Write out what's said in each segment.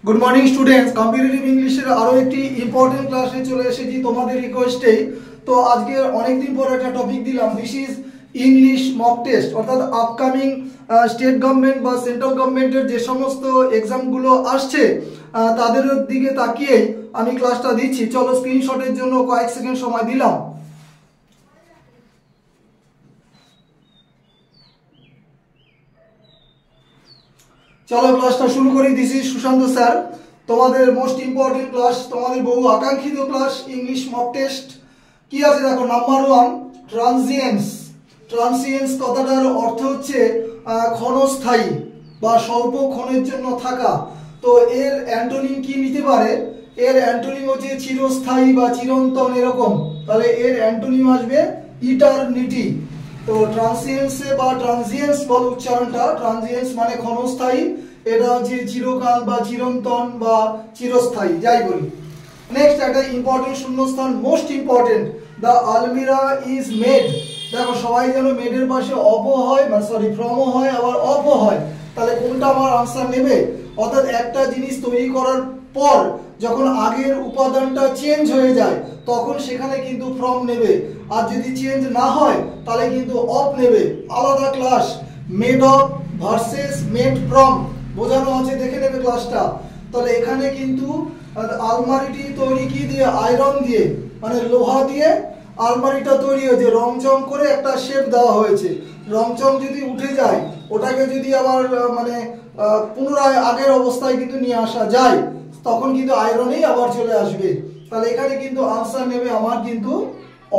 Good morning students, competitive ইংলিশের আরো একটি ইম্পর্টেন্ট ক্লাসে চলে এসেছি তোমাদের রিকোয়েস্টে। তো আজকে অনেকদিন পর একটা টপিক দিলাম, this is English mock test, অর্থাৎ আপকামিং স্টেট গভর্নমেন্ট বা সেন্ট্রাল গভর্নমেন্টের যে সমস্ত এক্সামগুলো আসছে তাদের দিকে তাকিয়েই আমি ক্লাসটা দিচ্ছি। চলো স্ক্রিনশটের জন্য কয়েক সেকেন্ড সময় দিলাম। চলো ক্লাসটা শুরু করি। দিস ইজ সুশান্ত স্যার, তোমাদের মোস্ট ইম্পর্টেন্ট ক্লাস, তোমাদের বহু আকাঙ্ক্ষিত ক্লাস ইংলিশ মক টেস্ট। কি আছে দেখো, নাম্বার 1 ট্রানজিয়েন্স। ট্রানজিয়েন্স কথাটার অর্থ হচ্ছে ক্ষণস্থায়ী বা স্বল্প ক্ষণের জন্য থাকা। তো এর অ্যান্টোনিম কি নিতে পারে? এর অ্যান্টোনিম হচ্ছে চিরস্থায়ী বা চিরন্তন এরকম, তাহলে এর অ্যান্টোনিম আসবে ইটারনিটি। তো ট্রানজিয়েন্সে বা ট্রানজিয়েন্স বল উচ্চারণটা, ট্রানজিয়েন্স মানে ক্ষণস্থায়ী, এটা হচ্ছে চিরকাল বা চিরন্তন বা চিরস্থায়ী, যাই বলি। নেক্সট একটা ইম্পর্টেন্ট শূন্যস্থান, মোস্ট ইম্পর্টেন্ট, দ্য আলমিরা ইজ মেড। দেখো সবাই যেন মেডের পাশে অপ হয়, মানে সরি ফ্রমও হয় আবার অপ হয়, তাহলে কোনটা আমার আনসার নেবে? অর্থাৎ একটা জিনিস তৈরি করার পর যখন আগের উপাদানটা চেঞ্জ হয়ে যায় তখন সেখানে কিন্তু ফ্রম নেবে, আর যদি চেঞ্জ না হয় তাহলে কিন্তু অফ নেবে। আলাদা class, made of versus made from বোঝানো আছে, দেখে নেবে ক্লাসটা। তাহলে এখানে কিন্তু আলমারিটি তৈরি কি দিয়ে? আয়রন দিয়ে, মানে লোহা দিয়ে আলমারিটা তৈরি হয়েছে, রংচং করে একটা শেপ দেওয়া হয়েছে। রংচং যদি উঠে যায় ওটাকে যদি আবার মানে পুনরায় আগের অবস্থায় কিন্তু নিয়ে আসা যায়, তখন কিন্তু আয়রনেই আবার চলে আসবে। তাহলে এখানে কিন্তু আনসার নেবে আমার কিন্তু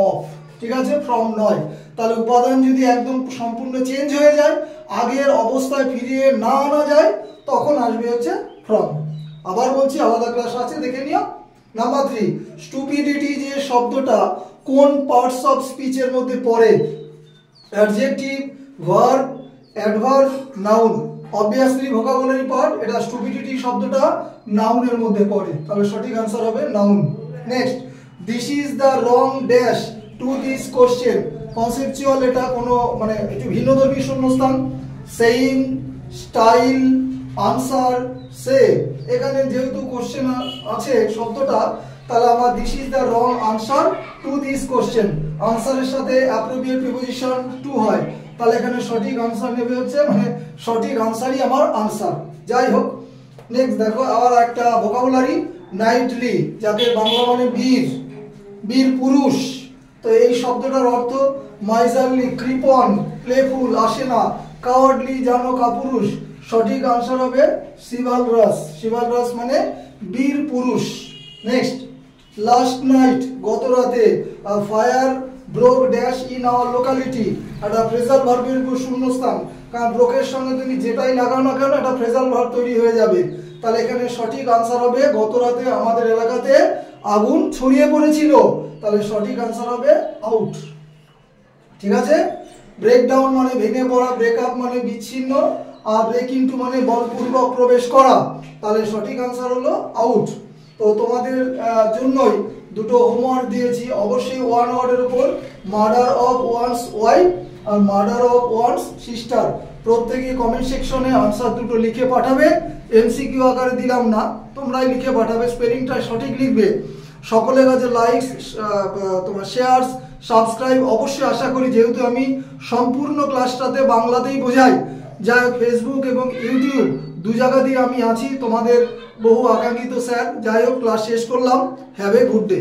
অফ, ঠিক আছে, ফ্রম নয়। তাহলে উপাদান যদি একদম সম্পূর্ণ চেঞ্জ হয়ে যায়, আগের অবস্থায় ফিরিয়ে না আনা যায়, তখন আসবে হচ্ছে ফ্রম। আবার বলছি, আলাদা ক্লাস আছে, দেখে নিও। নাম্বার 3 স্টুপিডিটি যে শব্দটা কোন পার্টস অফ স্পিচের মধ্যে পড়ে? Adjective, verb, adverb, noun. Obviously vocabulary part, এটা স্টুপিডিটি শব্দটা নাউনের মধ্যে পড়ে, তাহলে সঠিক আনসার হবে noun. Next, this is the wrong dash to this question. Conceptual, এটা কোনো মানে একটু ভিন্নধর্মী শূন্যস্থান। Saying, style, answer, say. এখানে যেহেতু কোশ্চেন আছে শব্দটা, তাহলে আমার this is the wrong answer to this question. আনসারের সাথে অ্যাপ্রোপ্রিয়েট প্রিপোজিশন টু হয়, তাহলে এখানে সঠিক আনসার নেবে হচ্ছে, মানে সঠিক আনসারই আমার আনসার। যাই হোক, নেক্সট দেখো আবার একটা ভোকাবুলারি, নাইটলি, যাকে বাংলা মানে বীর, বীর পুরুষ। তো এই শব্দটার অর্থ মাইজারলি, কৃপণ, প্লেফুল, আসে না, কাওয়ার্ডলি, জানো কাপুরুষ। সঠিক আনসার হবে শিভালরাস। শিভালরাস মানে বীর পুরুষ। নেক্সট, লাস্ট নাইট, গত রাতে, fire broke dash in our locality. একটা ফ্রেজাল ভার্বের উপর শূন্যস্থান, কারণ ব্রোকের সঙ্গে তুমি যেটাই লাগাও না কেন একটা ফ্রেজাল ভার্ব তৈরি হয়ে যাবে। তাহলে এখানে সঠিক আনসার হবে গত রাতে আমাদের এলাকাতে আগুন ছড়িয়ে পড়েছিল, তাহলে সঠিক আনসার হবে আউট, ঠিক আছে। ব্রেকডাউন মানে ভেঙে পড়া, ব্রেকআপ মানে বিচ্ছিন্ন, আর ব্রেক ইনটু মানে বলপূর্বক প্রবেশ করা, তাহলে সঠিক আনসার হলো আউট। তো তোমাদের জন্যই দুটো হোমওয়ার্ক দিয়েছি, অবশ্যই ওয়ান ওয়ার্ডের উপর, মার্ডার অফ ওয়ান্স ওয়াইফ আর মার্ডার অফ ওয়ান্স সিস্টার। প্রত্যেকে কমেন্ট সেকশনে আনসার দুটো লিখে পাঠাবে, এমসিকিউ আকারে দিলাম না, তোমরাই লিখে পাঠাবে, স্পেলিংটা সঠিক লিখবে। সকলের কাছে লাইক, তোমার শেয়ার, সাবস্ক্রাইব অবশ্যই আশা করি, যেহেতু আমি সম্পূর্ণ ক্লাসটাতে বাংলাতেই বোঝাই। যাই হোক, ফেসবুক এবং ইউটিউব দু জায়গা দিয়ে আমি আছি, তোমাদের বহু আকাঙ্ক্ষিত স্যার। যাই হোক, ক্লাস শেষ করলাম, হ্যাভ এ গুড ডে।